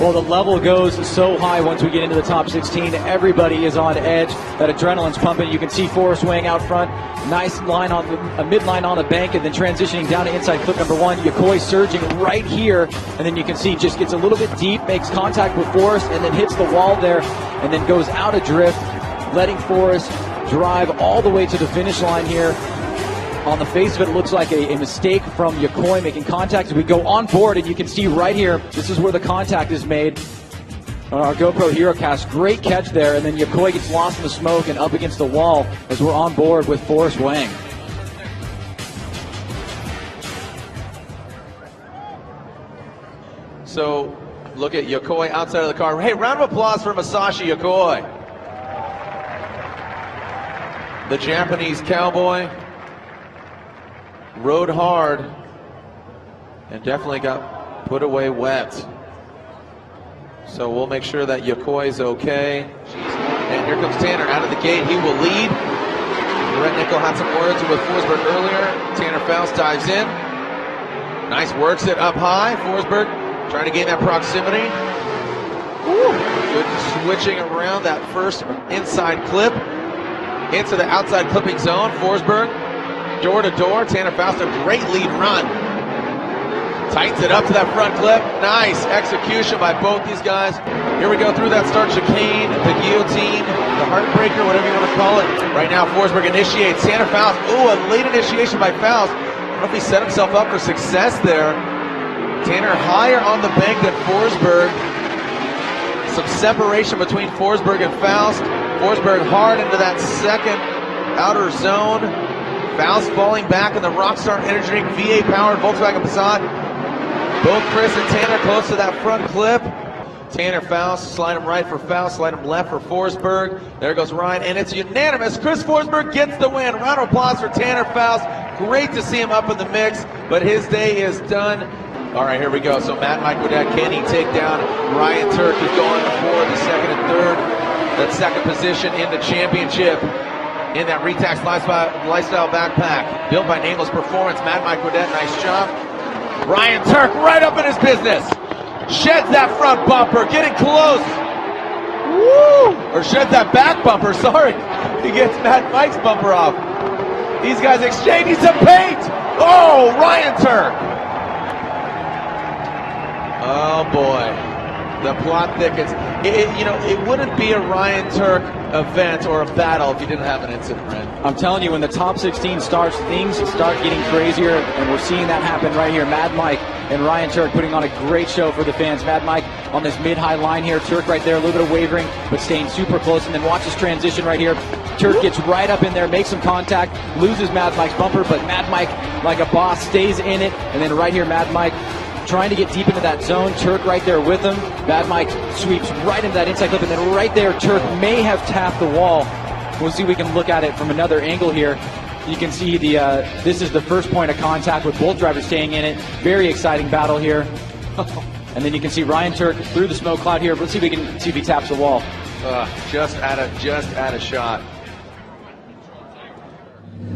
Well, the level goes so high once we get into the top 16. Everybody is on edge. That adrenaline's pumping. You can see Forrest weighing out front. Nice line on a mid-line on the bank, and then transitioning down to inside clip number 1. Yokoi surging right here, and then you can see just gets a little bit deep, makes contact with Forrest, and then hits the wall there, and then goes out of drift, letting Forrest drive all the way to the finish line here. On the face of it, it looks like a mistake from Yokoi making contact. We go on board, and you can see right here, this is where the contact is made on our GoPro HeroCast. Great catch there, and then Yokoi gets lost in the smoke and up against the wall as we're on board with Forrest Wang. So, look at Yokoi outside of the car. Hey, round of applause for Masashi Yokoi. The Japanese cowboy rode hard and definitely got put away wet. So we'll make sure that Yokoi's okay. And here comes Tanner out of the gate. He will lead. Brett Nickel had some words with Forsberg earlier. Tanner Faust dives in. Nice works it up high. Forsberg trying to gain that proximity. Ooh, good switching around that first inside clip into the outside clipping zone. Forsberg door to door. Tanner Faust, a great lead run. Tightens it up to that front clip. Nice execution by both these guys. Here we go through that start chicane, the guillotine, the heartbreaker, whatever you want to call it. Right now, Forsberg initiates. Tanner Faust, ooh, a late initiation by Faust. I don't know if he set himself up for success there. Tanner higher on the bank than Forsberg. Some separation between Forsberg and Faust. Forsberg hard into that second outer zone. Faust falling back in the Rockstar Energy Drink VA-powered Volkswagen Passat. Both Chris and Tanner close to that front clip. Tanner Faust, slide him right for Faust, slide him left for Forsberg. There goes Ryan, and it's unanimous. Chris Forsberg gets the win. Round of applause for Tanner Faust. Great to see him up in the mix, but his day is done. All right, here we go. So Matt Mike Woodad, can he take down Ryan Turk, who's going for the second and third, that second position in the championship in that Retax lifestyle backpack built by Nameless Performance. Matt Mike Woodad, nice job. Ryan Turk right up in his business. Sheds that front bumper, getting close. Woo! Or sheds that back bumper, sorry. He gets Matt Mike's bumper off. These guys exchanging some paint. Oh, Ryan Turk. Oh boy, the plot thickens. It wouldn't be a Ryan Turk event or a battle if you didn't have an incident, right? I'm telling you, when the top 16 starts, things start getting crazier, and we're seeing that happen right here. Mad Mike and Ryan Turk putting on a great show for the fans. Mad Mike on this mid-high line here. Turk right there, a little bit of wavering, but staying super close, and then watch this transition right here. Turk gets right up in there, makes some contact, loses Mad Mike's bumper, but Mad Mike, like a boss, stays in it, and then right here, Mad Mike trying to get deep into that zone. Turk right there with him. Mad Mike sweeps right into that inside clip, and then right there, Turk may have tapped the wall. We'll see if we can look at it from another angle here. You can see this is the first point of contact with both drivers staying in it. Very exciting battle here. And then you can see Ryan Turk through the smoke cloud here. Let's see if we can see if he taps the wall. Just out of shot.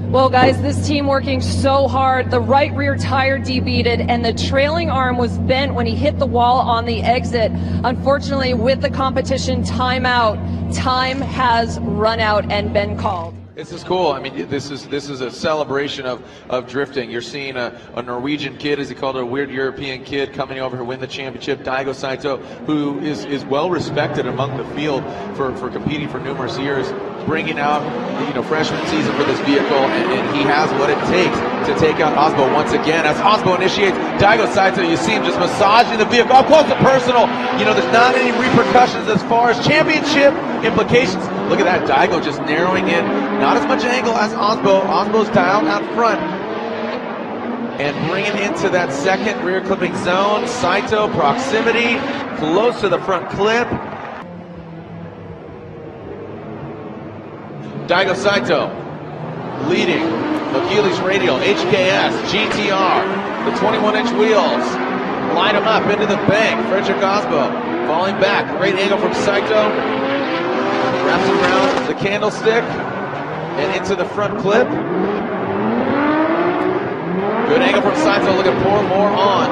Well, guys, this team working so hard. The right rear tire debeaded, and the trailing arm was bent when he hit the wall on the exit. Unfortunately, with the competition timeout, time has run out and been called. This is cool. I mean, this is a celebration of drifting. You're seeing a Norwegian kid, as he called it, a weird European kid coming over to win the championship. Daigo Saito, who is well respected among the field for competing for numerous years, bringing out freshman season for this vehicle, and he has what it takes to take out Osbo once again. As Osbo initiates, Daigo Saito, you see him just massaging the vehicle up close and personal. There's not any repercussions as far as championship implications. Look at that, Daigo just narrowing in. Not as much angle as Osbo. Osbo's dialed out front. And bringing into that second rear clipping zone. Saito, proximity, close to the front clip. Daigo Saito leading. Achilles Radial, HKS, GTR. The 21-inch wheels. Line them up into the bank. Frederick Osbo falling back. Great angle from Saito. Wraps around the candlestick and into the front clip. Good angle from Saito. Look at pour more on.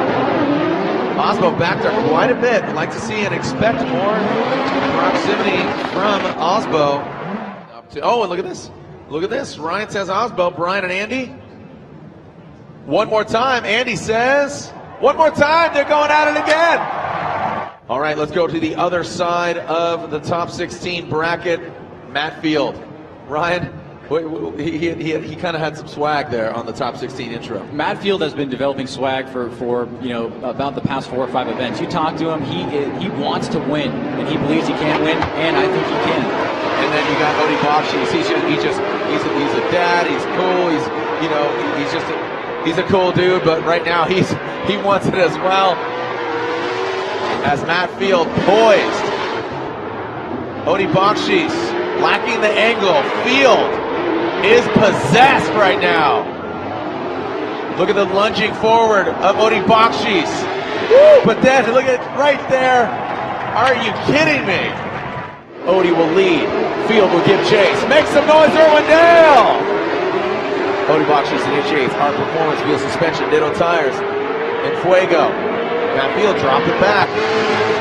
Osbo backed up quite a bit. We'd like to see and expect more proximity from Osbo. Oh, and look at this. Look at this. Ryan says Osbo, Brian and Andy. One more time. Andy says, one more time. They're going at it again. All right, let's go to the other side of the top 16 bracket. Matt Field. Ryan, he kind of had some swag there on the top 16 intro. Matt Field has been developing swag for about the past 4 or 5 events. You talk to him, he wants to win, and he believes he can win, and I think he can. And then you got Odie Bobshis. He's a dad. He's cool. He's a cool dude. But right now he wants it as well. As Matt Field poised, Odie Bobshis lacking the angle. Field is possessed right now. Look at the lunging forward of Odie Bobshis. But then look at right there. Are you kidding me? Odie will lead. Field will give chase. Make some noise, Irwindale! Odie Bobshis initiates hard performance, wheel suspension, ditto tires, and Fuego. Matt Field dropped it back.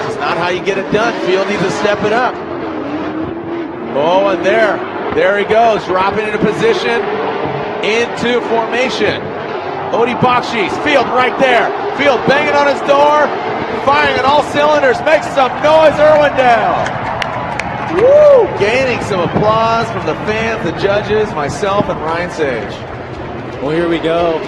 This is not how you get it done. Field needs to step it up. Oh, and there he goes, dropping into position, into formation. Odie Bobshis, Field right there. Field banging on his door, firing on all cylinders. Make some noise, Irwindale! Woo! Gaining some applause from the fans, the judges, myself, and Ryan Sage. Well, here we go.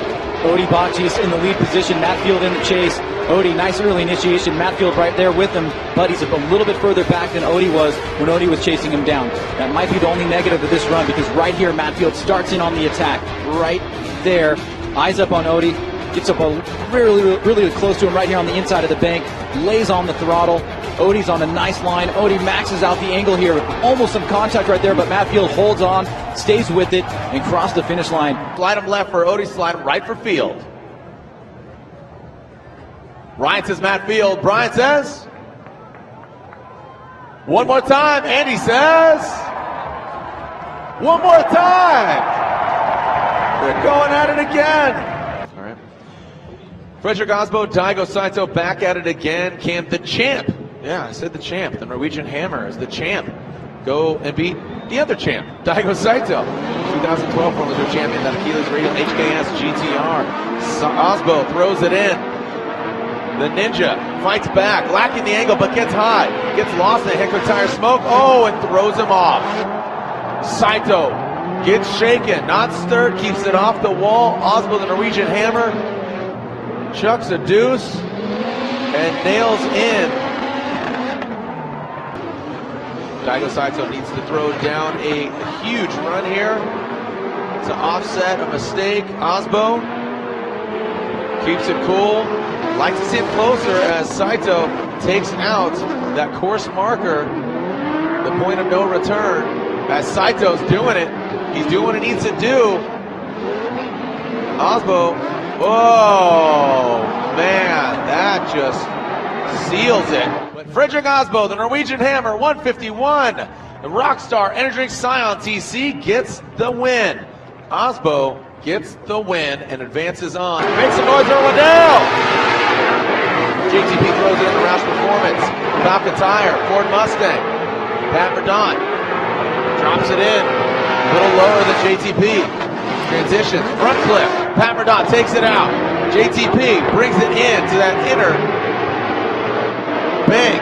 Odie Bobshis in the lead position, Matt Field in the chase. Odie, nice early initiation. Matt Field right there with him, but he's a little bit further back than Odie was when Odie was chasing him down. That might be the only negative of this run, because right here, Matt Field starts in on the attack. Right there. Eyes up on Odie. Gets up really close to him right here on the inside of the bank. Lays on the throttle. Odie's on a nice line. Odie maxes out the angle here. Almost some contact right there, but Matt Field holds on, stays with it, and crosses the finish line. Slide him left for Odie, slide him right for Field. Ryan says Matt Field. Brian says, one more time. Andy says, one more time. They're going at it again. All right. Frederick Osbo, Daigo Saito back at it again. Cam, the champ. Yeah, I said the champ. The Norwegian Hammer is the champ. Go and beat the other champ, Daigo Saito. 2012 Fomula Drift champion, that Achilles Radial HKS GTR. Osbo throws it in. The Ninja fights back, lacking the angle, but gets high. Gets lost in the Hickory tire smoke. Oh, and throws him off. Saito gets shaken, not stirred, keeps it off the wall. Osbo, the Norwegian Hammer, chucks a deuce and nails in. Daigo Saito needs to throw down a huge run here to offset a mistake. Osbo keeps it cool. Like to see him closer as Saito takes out that course marker, the point of no return. As Saito's doing it, he's doing what he needs to do. Osbo, oh man, that just seals it. But Frederick Osbo, the Norwegian Hammer, 151. The Rockstar Energy Drink Scion TC gets the win. Osbo gets the win and advances on. Make some noise, Irwindale! JTP throws it in the Roush Performance. Falcon Tire, Ford Mustang. Pat Verdant drops it in. A little lower than JTP. Transitions, front clip. Pat Verdant takes it out. JTP brings it in to that inner bank.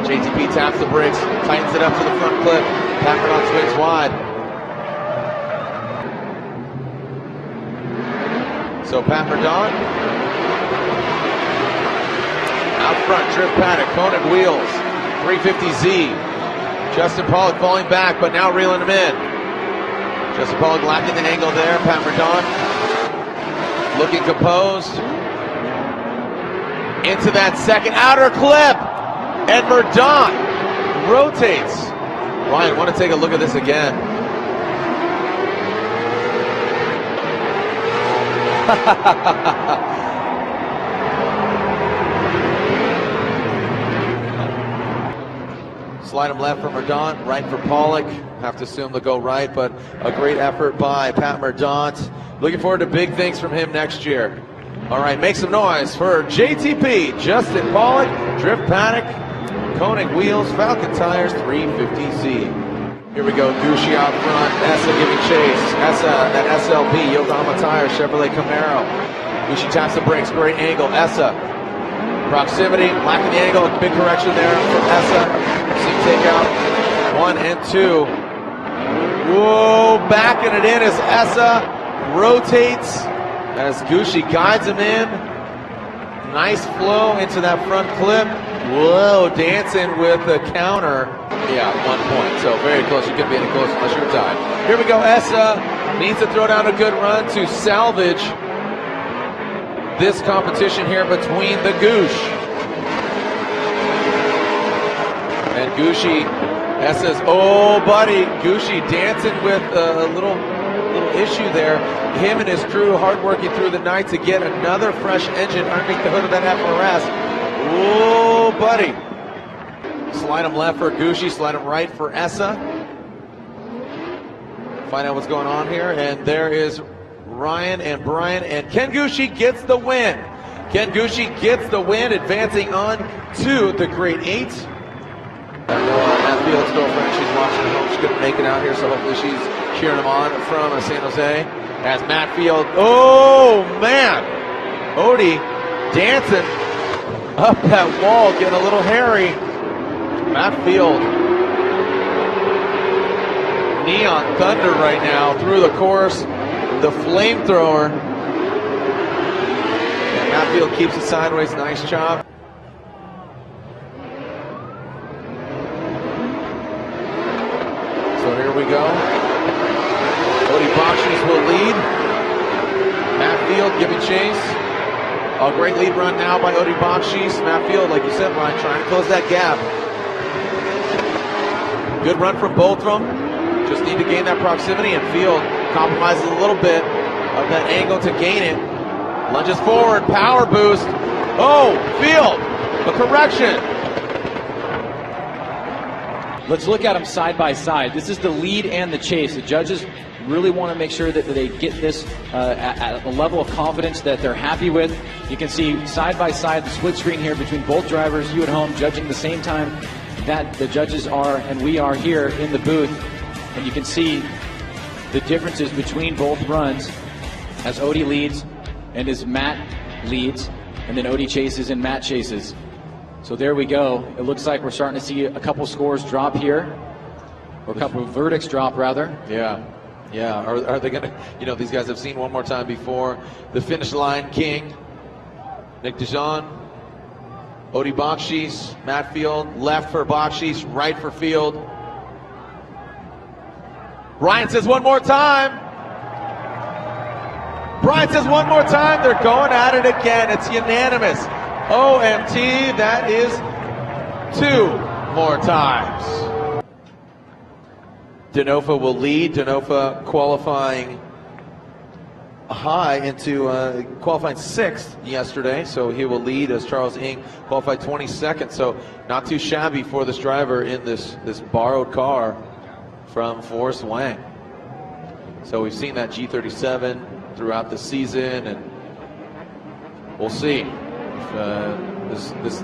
JTP taps the brakes, tightens it up to the front clip. Pat Verdant swings wide. So Pat Verdant out front, drift paddock, Koenig wheels, 350Z. Justin Pollock falling back, but now reeling him in. Justin Pollock lacking the angle there. Pat Verdant looking composed. Into that second outer clip. And Verdant rotates. Ryan, want to take a look at this again. Slide him left for Verdant, right for Pollock. Have to assume they'll go right, but a great effort by Pat Verdant. Looking forward to big things from him next year. All right, make some noise for JTP, Justin Pollock, Drift Paddock, Koenig Wheels, Falcon Tires, 350Z. Here we go, Gucci out front, Essa giving chase. Essa at SLP, Yokohama Tires, Chevrolet Camaro. Gucci taps the brakes, great angle. Essa, proximity, lacking the angle, big correction there from Essa. See takeout, 1 and 2. Whoa, backing it in as Essa rotates as Gucci guides him in. Nice flow into that front clip. Whoa, dancing with the counter. Yeah, 1 point, so very close. You couldn't be any closer unless you were tied. Here we go, Essa needs to throw down a good run to salvage this competition here between the Goosh. And Gucci, Essa's, oh buddy, Gucci dancing with a little issue there. Him and his crew hard working through the night to get another fresh engine underneath the hood of that FRS. Oh buddy. Slide him left for Gucci, slide him right for Essa. Find out what's going on here, and there is Ryan and Brian, and Ken Gucci gets the win. Ken Gucci gets the win, advancing on to the grade 8. Matt Field's girlfriend, she's watching at home. She couldn't make it out here, so hopefully she's cheering him on from San Jose. As Matt Field, oh man, Odie dancing up that wall, getting a little hairy. Matt Field, neon thunder right now through the course, the flamethrower. And Matt Field keeps it sideways, nice job. So here we go. Odie Bakshis will lead. Matt Field giving chase. A great lead run now by Odie Bakshis. Matt Field, like you said, Ryan, trying to close that gap. Good run from both of them. Just need to gain that proximity, and Field compromises a little bit of that angle to gain it. Lunges forward, power boost. Oh, Field, a correction. Let's look at them side by side. This is the lead and the chase. The judges really want to make sure that they get this at a level of confidence that they're happy with. You can see side by side the split screen here between both drivers, you at home judging the same time that the judges are and we are here in the booth. And you can see the differences between both runs as Odie leads and as Matt leads, and then Odie chases and Matt chases. So there we go. It looks like we're starting to see a couple scores drop here, or a couple of verdicts drop rather. Yeah. Yeah, are they going to, these guys have seen one more time before. The finish line king, Nick DeJean, Odie Bakshis, Matt Field, left for Bakshis, right for Field. Brian says one more time. Brian says one more time. They're going at it again. It's unanimous. OMT, that is 2 more times. Denofa will lead. Denofa qualifying high into qualifying 6th yesterday, so he will lead as Charles Ng qualified 22nd. So not too shabby for this driver in this borrowed car from Forrest Wang. So we've seen that G37 throughout the season, and we'll see if this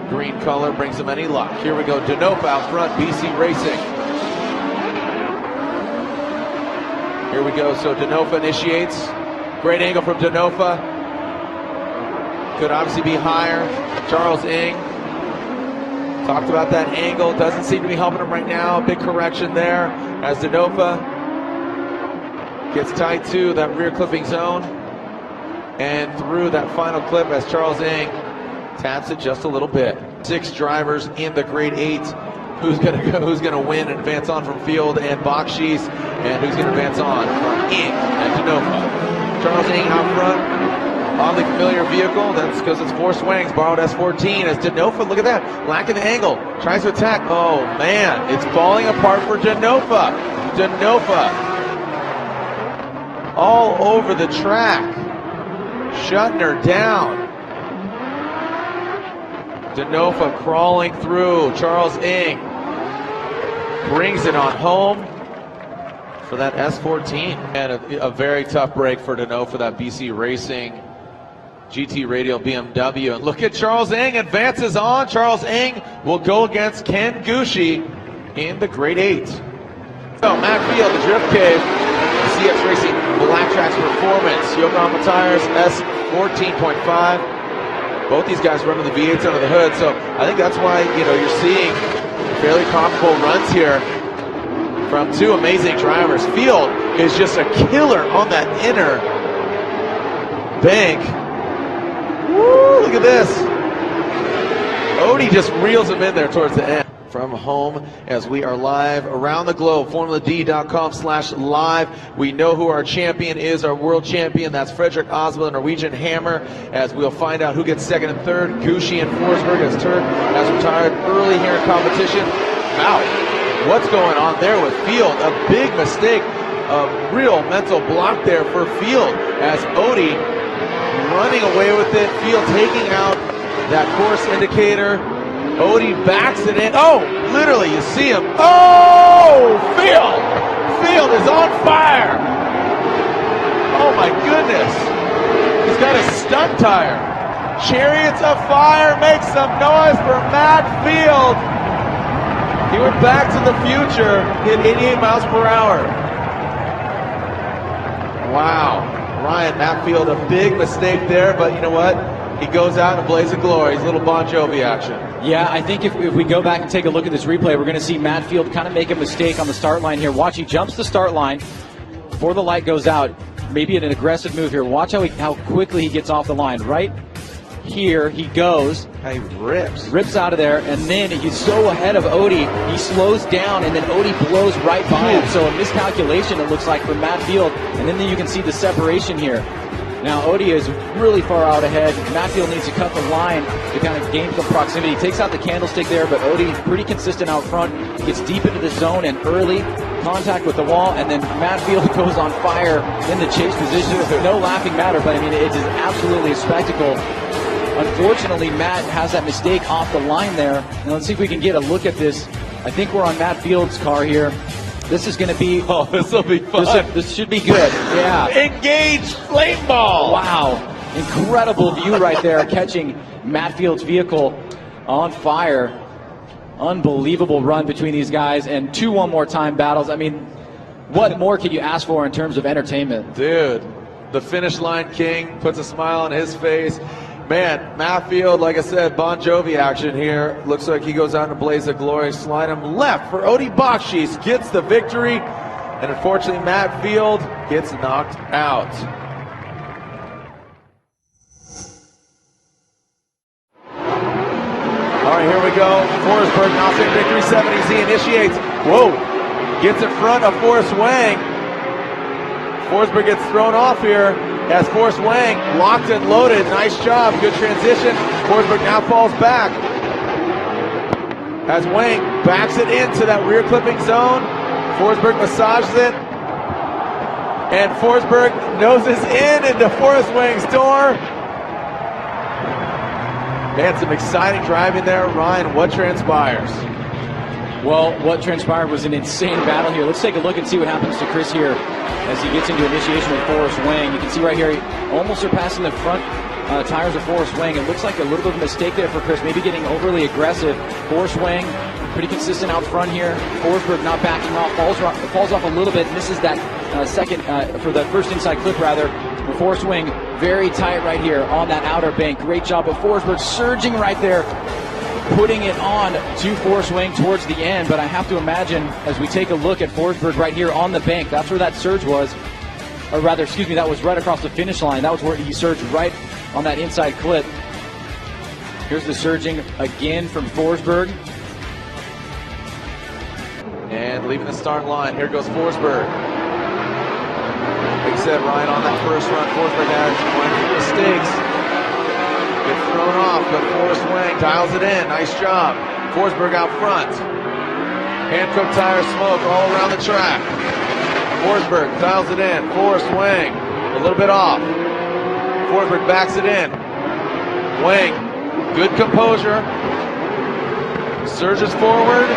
green color brings them any luck. Here we go, Denofa out front, BC Racing. Here we go, so Denofa initiates. Great angle from Denofa. Could obviously be higher. Charles Ng talked about that angle. Doesn't seem to be helping him right now. Big correction there as Denofa gets tight to that rear clipping zone and through that final clip as Charles Ng taps it just a little bit. 6 drivers in the grade 8. Who's gonna win and advance on from Field and Bakshis, and who's gonna advance on from Ng and Denofa. Charles Ng out front, oddly familiar vehicle. That's because it's Forrest Wang's borrowed S14 as Denofa, look at that, lacking the angle, tries to attack. Oh man, it's falling apart for Denofa. Denofa all over the track, shutting her down. Denofa crawling through. Charles Ng brings it on home for that S14. And a very tough break for Denofa, that BC Racing GT Radial BMW. And look at Charles Ng advances on. Charles Ng will go against Ken Gushi in the Grade 8. So Matt Field, the Drift Cave, CX Racing Black Tracks Performance, Yokohama Tires S14.5. Both these guys running the V8s under the hood, so I think that's why, you're seeing fairly comparable runs here from two amazing drivers. Field is just a killer on that inner bank. Woo, look at this. Odie just reels him in there towards the end. From home as we are live around the globe, FomulaD.com/live. We know who our champion is, our world champion. That's Frederick Oswald, the Norwegian Hammer, as we'll find out who gets second and third. Gushi and Forsberg, as Turk has retired early here in competition. Wow, what's going on there with Field? A big mistake, a real mental block there for Field as Odie running away with it. Field taking out that course indicator. Odie backs it in. Oh, literally, you see him. Oh, Field! Field is on fire! Oh my goodness. He's got a stunt tire. Chariots of Fire, make some noise for Matt Field. He went back to the future, hit 88 miles per hour. Wow. Ryan, Matt Field, a big mistake there, but you know what? He goes out in a blaze of glory. He's a little Bon Jovi action. Yeah, I think if we go back and take a look at this replay, we're going to see Matt Field kind of make a mistake on the start line here. Watch, he jumps the start line before the light goes out. Maybe an aggressive move here. Watch how quickly he gets off the line. Right here he goes. He rips out of there, and then he's so ahead of Odie, he slows down, and then Odie blows right by him. So a miscalculation, it looks like, for Matt Field, and then you can see the separation here. Now Odie is really far out ahead. Matt Field needs to cut the line to kind of gain some proximity. He takes out the candlestick there, but Odie pretty consistent out front, gets deep into the zone and early contact with the wall, and then Matt Field goes on fire in the chase position. No laughing matter, but I mean, it is absolutely a spectacle. Unfortunately, Matt has that mistake off the line there. Now let's see if we can get a look at this. I think we're on Matt Field's car here. This is going to be... Oh, this will be fun. This should be good. Yeah. Engage flame ball. Wow. Incredible view right there, catching Matt Field's vehicle on fire. Unbelievable run between these guys, and 2 one-more-time battles. I mean, what more could you ask for in terms of entertainment? Dude, the finish line king puts a smile on his face. Man, Matt Field, like I said, Bon Jovi action here. Looks like he goes out in a blaze of glory. Slide him left for Odie Bakshis, gets the victory. And unfortunately, Matt Field gets knocked out. All right, here we go. Forsberg, Nostic victory 70. He initiates. Whoa. Gets in front of Forrest Wang. Forsberg gets thrown off here as Forrest Wang locked and loaded. Nice job. Good transition. Forsberg now falls back as Wang backs it into that rear clipping zone. Forsberg massages it. And Forsberg noses in into Forrest Wang's door. Man, some exciting driving there. Ryan, what transpires? Well, what transpired was an insane battle here. Let's take a look and see what happens to Chris here as he gets into initiation with Forrest Wang. You can see right here, he almost surpassing the front tires of Forrest Wang. It looks like a little bit of a mistake there for Chris, maybe getting overly aggressive. Forrest Wang, pretty consistent out front here. Forsberg not backing off, falls off a little bit, misses that for the first inside clip rather. But Forrest Wang very tight right here on that outer bank. Great job of Forsberg surging right there, putting it on to Forrest Wang towards the end. But I have to imagine, as we take a look at Forsberg right here on the bank, that's where that surge was. Or rather, excuse me, that was right across the finish line. That was where he surged right on that inside clip. Here's the surging again from Forsberg. And leaving the start line, here goes Forsberg. Like I said, Ryan, on that first run, Forsberg had one of the mistakes. Gets thrown off, but Forrest Wang dials it in. Nice job. Forsberg out front. Hankook tire smoke all around the track. Forsberg dials it in. Forrest Wang a little bit off. Forsberg backs it in. Wang, good composure. Surges forward.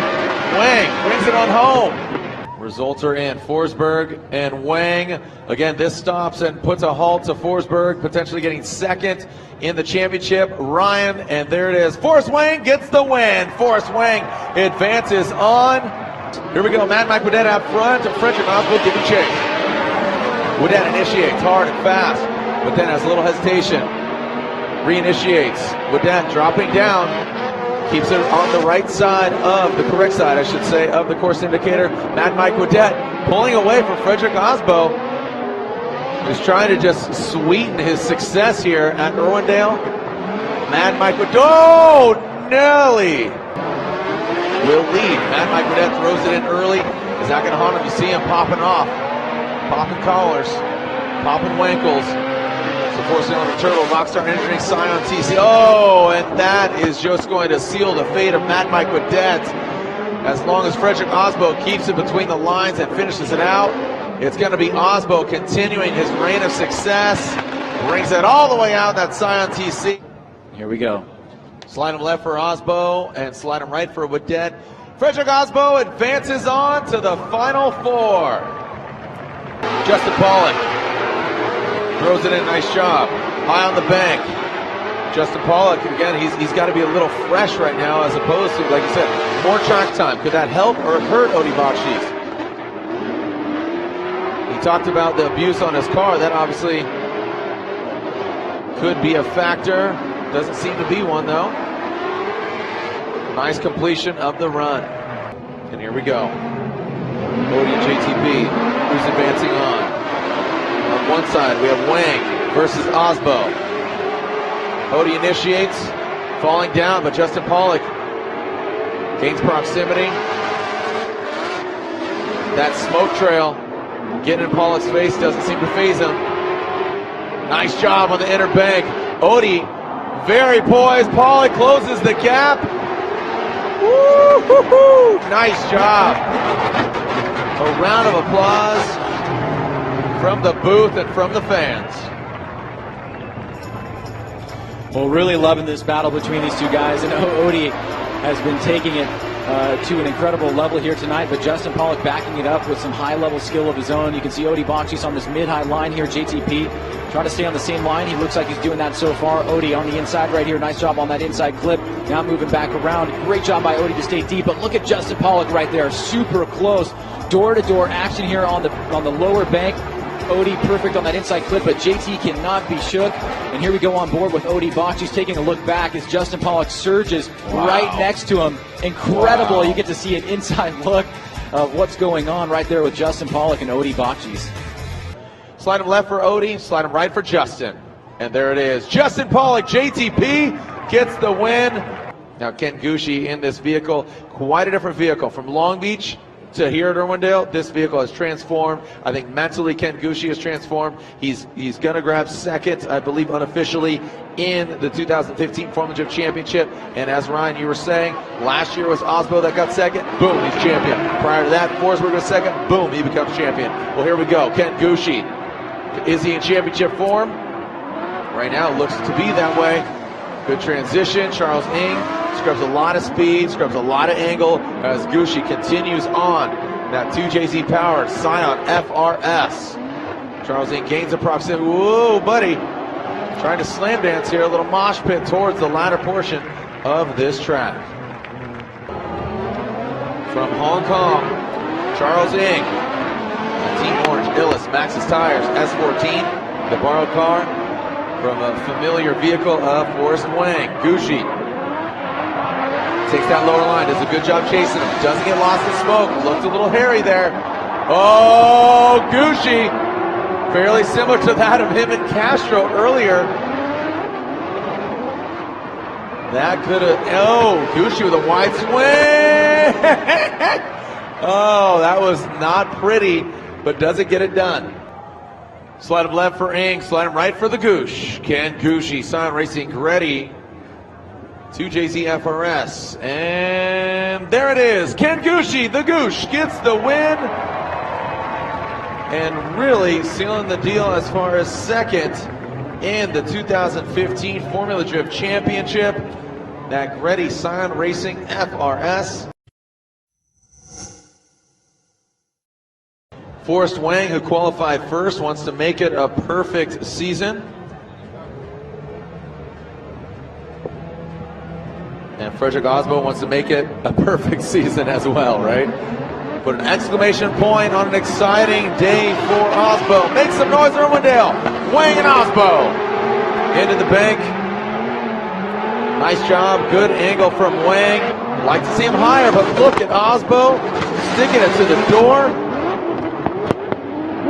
Wang brings it on home. Results are in. Forsberg and Wang. Again, this stops and puts a halt to Forsberg, potentially getting second in the championship. Ryan, and there it is. Forrest Wang gets the win. Forrest Wang advances on. Here we go. Mad Mike Woodette out front. Frederick Oswald giving chase. Woodette initiates hard and fast, but then has a little hesitation. Reinitiates. Woodette dropping down. Keeps it on the right side of, the correct side, I should say, of the course indicator. Mad Mike Woodette pulling away from Frederick Osbo. He's trying to just sweeten his success here at Irwindale. Mad Mike Woodette, oh, Nelly will lead. Mad Mike Woodette throws it in early. Is not going to haunt him. You see him popping off, popping collars, popping wankles. So forcing on the turtle, Rockstar entering Scion TC. Oh, and that is just going to seal the fate of Mad Mike Woodette. As long as Frederick Osbo keeps it between the lines and finishes it out, it's going to be Osbo continuing his reign of success. Brings it all the way out, that Scion TC. Here we go. Slide him left for Osbo and slide him right for Woodette. Frederick Osbo advances on to the Final Four. Justin Pollock throws it in, nice job. High on the bank. Justin Pollock, again, he's got to be a little fresh right now as opposed to, like you said, more track time. Could that help or hurt Odie Bakshi's? He talked about the abuse on his car. That obviously could be a factor. Doesn't seem to be one, though. Nice completion of the run. And here we go. Odie and JTP, who's advancing on. On one side, we have Wang versus Osbo. Odie initiates, falling down, but Justin Pollock gains proximity. That smoke trail getting in Pollock's face doesn't seem to faze him. Nice job on the inner bank. Odie, very poised. Pollock closes the gap. Woo-hoo-hoo! Nice job. A round of applause from the booth and from the fans. Well, really loving this battle between these two guys, and Odie has been taking it to an incredible level here tonight, but Justin Pollock backing it up with some high-level skill of his own. You can see Odie Bakshi's on this mid-high line here. JTP trying to stay on the same line. He looks like he's doing that so far. Odie on the inside right here. Nice job on that inside clip. Now moving back around. Great job by Odie to stay deep, but look at Justin Pollock right there. Super close. Door-to-door action here on the lower bank. Odie perfect on that inside clip, but JT cannot be shook. And here we go on board with Odie Bakshi's taking a look back as Justin Pollock surges right next to him. Incredible. Wow. You get to see an inside look of what's going on right there with Justin Pollock and Odie Bakshi's. Slide him left for Odie, slide him right for Justin. And there it is. Justin Pollock, JTP gets the win. Now Ken Gucci in this vehicle, quite a different vehicle from Long Beach to here at Irwindale. This vehicle has transformed. I think mentally Ken Gucci has transformed. He's going to grab second, I believe unofficially, in the 2015 Fomula Drift Championship. And as Ryan, you were saying, last year was Osbo that got second. Boom, he's champion. Prior to that, Forsberg was second. Boom, he becomes champion. Well, here we go. Ken Gucci. Is he in championship form? Right now, it looks to be that way. Good transition. Charles Ng scrubs a lot of speed, scrubs a lot of angle as Gucci continues on that 2JZ powered Scion FRS. Charles Ng gains a proximity. Whoa, buddy. Trying to slam dance here, a little mosh pit towards the latter portion of this track. From Hong Kong, Charles Ng, Team Orange, Illis, Maxxis Tires, S14, the borrowed car from a familiar vehicle of Forrest Wang. Gucci takes that lower line, does a good job chasing him, doesn't get lost in smoke, looked a little hairy there. Oh, Gucci, fairly similar to that of him and Castro earlier. That could have, oh, Gucci with a wide swing. Oh, that was not pretty, but doesn't get it done. Slide him left for Ng, slide him right for the Goosh. Ken Gucci, Scion Racing ready. 2JZ FRS. And there it is. Ken Gucci, the Goosh, gets the win. And really sealing the deal as far as second in the 2015 Fomula Drift Championship. That Gretty Scion Racing FRS. Forrest Wang, who qualified first, wants to make it a perfect season. And Frederick Osbo wants to make it a perfect season as well, right? Put an exclamation point on an exciting day for Osbo. Make some noise, Irwindale. Wang and Osbo into the bank. Nice job, good angle from Wang. Like to see him higher, but look at Osbo sticking it to the door.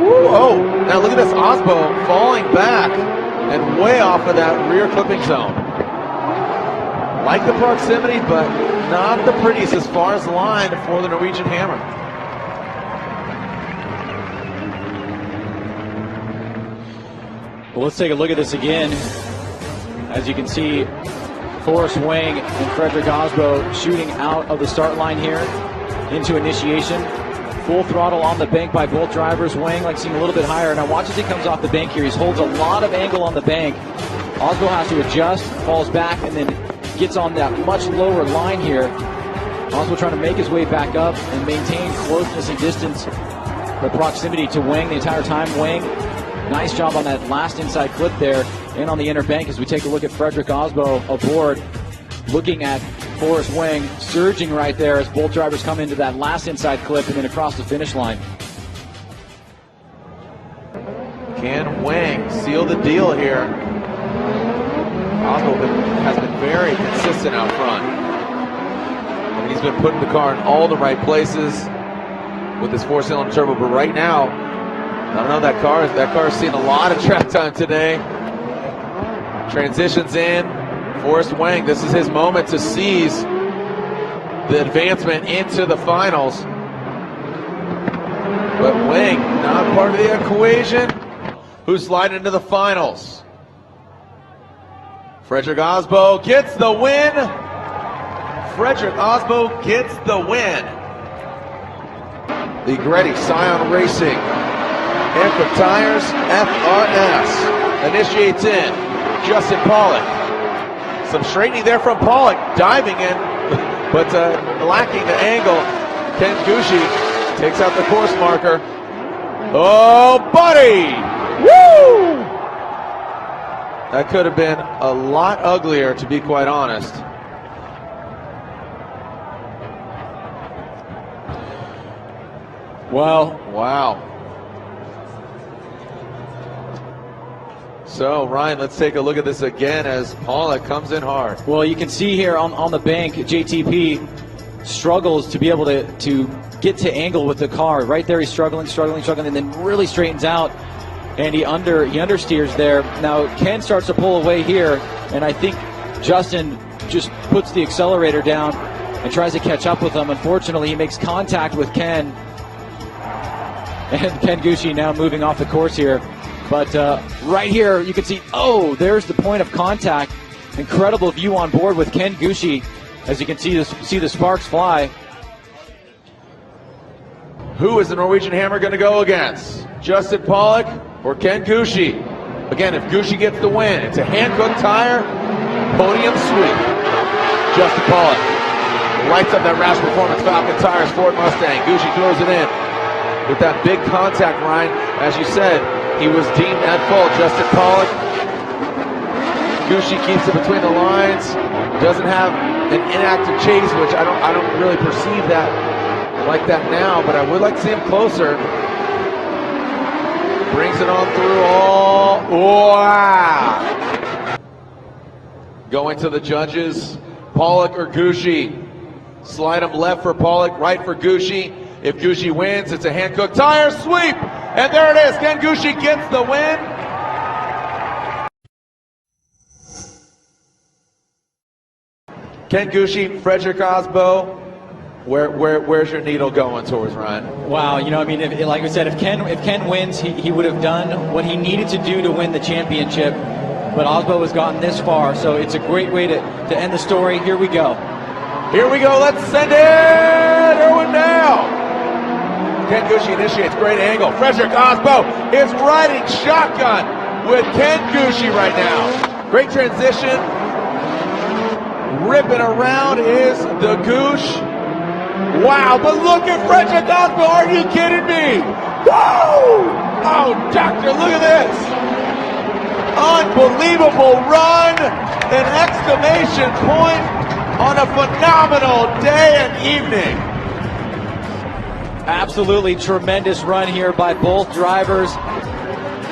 Woo, oh, now look at this, Osbo falling back and way off of that rear clipping zone. Like the proximity, but not the prettiest as far as the line for the Norwegian Hammer. Well, let's take a look at this again. As you can see, Forrest Wang and Frederick Osbo shooting out of the start line here into initiation. Full throttle on the bank by both drivers. Wang like seeing a little bit higher. Now watch as he comes off the bank here. He holds a lot of angle on the bank. Osbo has to adjust, falls back, and then gets on that much lower line here. Osbo trying to make his way back up and maintain closeness and distance, the proximity to Wang the entire time. Wang, nice job on that last inside clip there and on the inner bank as we take a look at Frederick Osbo aboard, looking at Forrest Wang surging right there as both drivers come into that last inside clip and then across the finish line. Can Wang seal the deal here? Osbo has been very consistent out front. I mean, he's been putting the car in all the right places with his 4-cylinder turbo, but right now, I don't know, that car is seeing a lot of track time today. Transitions in. Forrest Wang, this is his moment to seize the advancement into the finals. But Wang, not part of the equation. Who's sliding into the finals? Frederick Osbo gets the win. Frederick Osbo gets the win. The Gretty Scion Racing Hankook Tires FRS initiates in. Justin Pollock. Some straightening there from Pollock, diving in, but lacking the angle. Ken Gushi takes out the course marker. Oh, buddy! Woo! That could have been a lot uglier, to be quite honest. Well, wow. So, Ryan, let's take a look at this again as Pollock comes in hard. Well, you can see here on the bank, JTP struggles to be able to get to angle with the car. Right there, he's struggling, and then really straightens out, and he understeers there. Now, Ken starts to pull away here, and I think Justin just puts the accelerator down and tries to catch up with him. Unfortunately, he makes contact with Ken, and Ken Gushi now moving off the course here. But right here, you can see, oh, there's the point of contact. Incredible view on board with Ken Gushi, as you can see the sparks fly. Who is the Norwegian Hammer going to go against? Justin Pollock or Ken Gushi? Again, if Gushi gets the win, it's a Hankook Tire podium sweep. Justin Pollock lights up that Roush Performance Falcon Tires Ford Mustang. Gushi throws it in with that big contact, Ryan. As you said, he was deemed at fault. Justin Pollock. Gushi keeps it between the lines. Doesn't have an inactive chase, which I don't really perceive that like that now, but I would like to see him closer. Brings it on through all. Wow! Going to the judges. Pollock or Gushi? Slide him left for Pollock, right for Gushi. If Gushi wins, it's a Hankook Tire sweep! And there it is, Ken Gushi gets the win. Ken Gushi, Frederick Osbo, where's your needle going towards, Ryan? Wow, you know, I mean, like I said, if Ken wins, he would have done what he needed to do to win the championship. But Osbo has gotten this far, so it's a great way to end the story. Here we go. Here we go, let's send it Irwindale. Ken Gushi initiates, great angle. Frederick Osbo is riding shotgun with Ken Gushi right now. Great transition. Ripping around is the Goosh. Wow, but look at Frederick Osbo, are you kidding me? Woo! doctor, look at this. Unbelievable run, an exclamation point on a phenomenal day and evening. Absolutely tremendous run here by both drivers.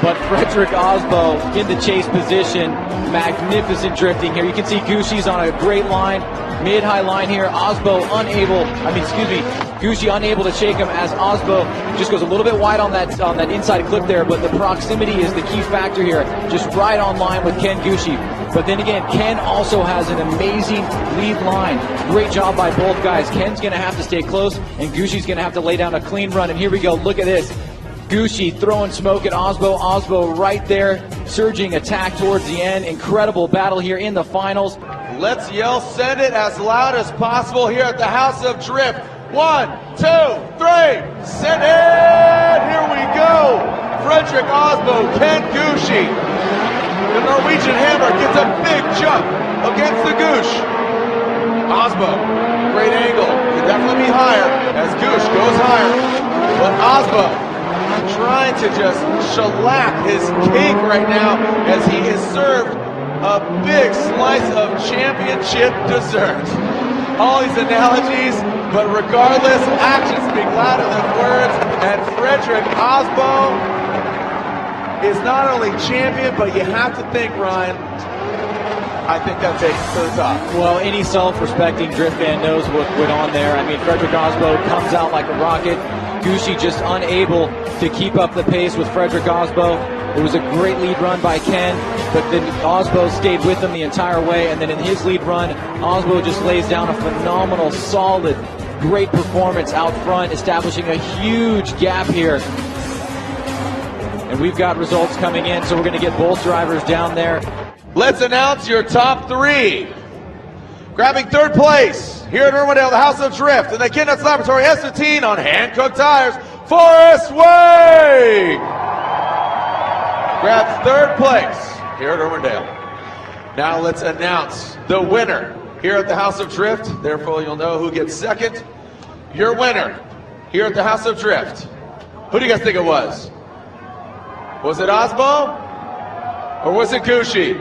But Frederick Osbo in the chase position. Magnificent drifting here. You can see Gushi's on a great line, mid-high line here. Gushi unable to shake him as Osbo just goes a little bit wide on that inside clip there, but the proximity is the key factor here. Just right on line with Ken Gushi. But then again, Ken also has an amazing lead line. Great job by both guys. Ken's going to have to stay close, and Gushi's going to have to lay down a clean run. And here we go. Look at this. Gushi throwing smoke at Osbo. Osbo right there, surging attack towards the end. Incredible battle here in the finals. Let's yell, send it as loud as possible here at the House of Drift. 1, 2, 3, send it! Here we go. Frederick Osbo, Ken Gushi. The Norwegian Hammer gets a big jump against the Goosh. Osbo, great angle. Could definitely be higher as Goosh goes higher. But Osbo trying to just shellac his cake right now as he is served a big slice of championship dessert. All these analogies, but regardless, actions speak louder than words, and Frederick Osbo is not only champion, but you have to think, Ryan, I think that takes to the top. Well, any self-respecting drift fan knows what went on there. I mean, Frederick Osbo comes out like a rocket. Gushi just unable to keep up the pace with Frederick Osbo. It was a great lead run by Ken, but then Osbo stayed with him the entire way, and then in his lead run, Osbo just lays down a phenomenal, solid, great performance out front, establishing a huge gap here. And we've got results coming in, so we're going to get both drivers down there. Let's announce your top three. Grabbing third place here at Irwindale, the House of Drift, and the Kenneth Laboratory S15 on hand-cooked tires, Forest Way! Grabs third place here at Irwindale. Now let's announce the winner here at the House of Drift. Therefore, you'll know who gets second. Your winner here at the House of Drift. Who do you guys think it was? Was it Osbo? Or was it Gushi?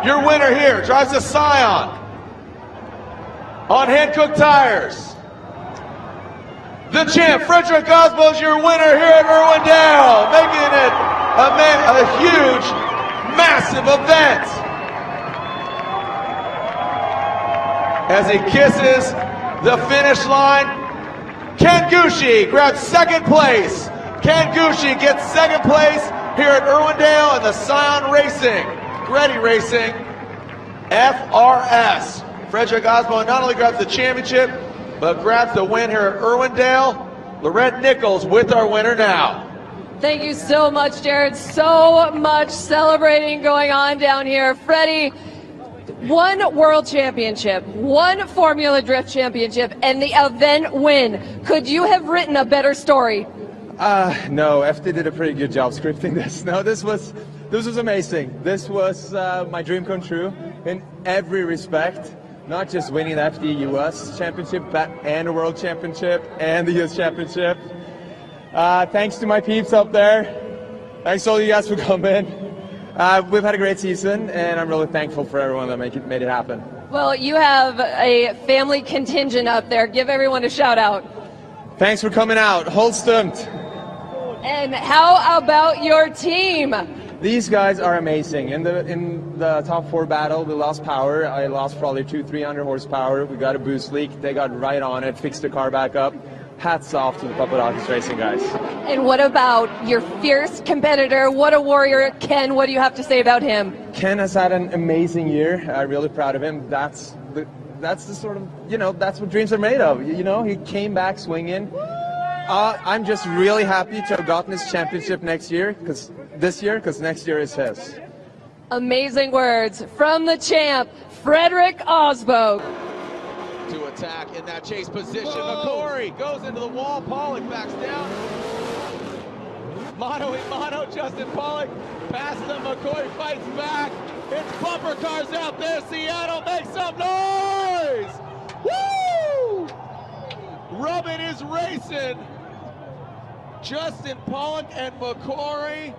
Your winner here drives a Scion on hand-cooked tires. The champ, Frederick Osbo, is your winner here at Irwindale, making it a huge, massive event. As he kisses the finish line, Ken Gushi grabs second place. Ken Gushi gets second place here at Irwindale in the Scion Racing, Ready Racing, FRS. Frederick Osbo not only grabs the championship, but grabs the win here at Irwindale. Lorette Nichols with our winner now. Thank you so much, Jared. So much celebrating going on down here. Freddie, one world championship, one Fomula Drift championship, and the event win. Could you have written a better story? No, FD did a pretty good job scripting this. No, this was amazing. This was my dream come true in every respect. Not just winning the FD US Championship, but and the World Championship and the US Championship. Thanks to my peeps up there. Thanks to all you guys for coming. We've had a great season, and I'm really thankful for everyone that made it happen. Well, you have a family contingent up there. Give everyone a shout out. Thanks for coming out. Holstumt. And how about your team? These guys are amazing. In the top four battle, we lost power. I lost probably 200-300 horsepower. We got a boost leak. They got right on it, fixed the car back up. Hats off to the Papadakis Racing guys. And what about your fierce competitor? What a warrior, Ken. What do you have to say about him? Ken has had an amazing year. I'm really proud of him. That's the sort of, that's what dreams are made of. He came back swinging. I'm just really happy to have gotten his championship this year, because next year is his. Amazing words from the champ, Frederick Osbo. To attack in that chase position. McCory goes into the wall. Pollock backs down. Mono in mono. Justin Pollock passes them. McCory fights back. It's bumper cars out there. Seattle makes some noise. Woo! Rubbin is racing. Justin Pollock and McCory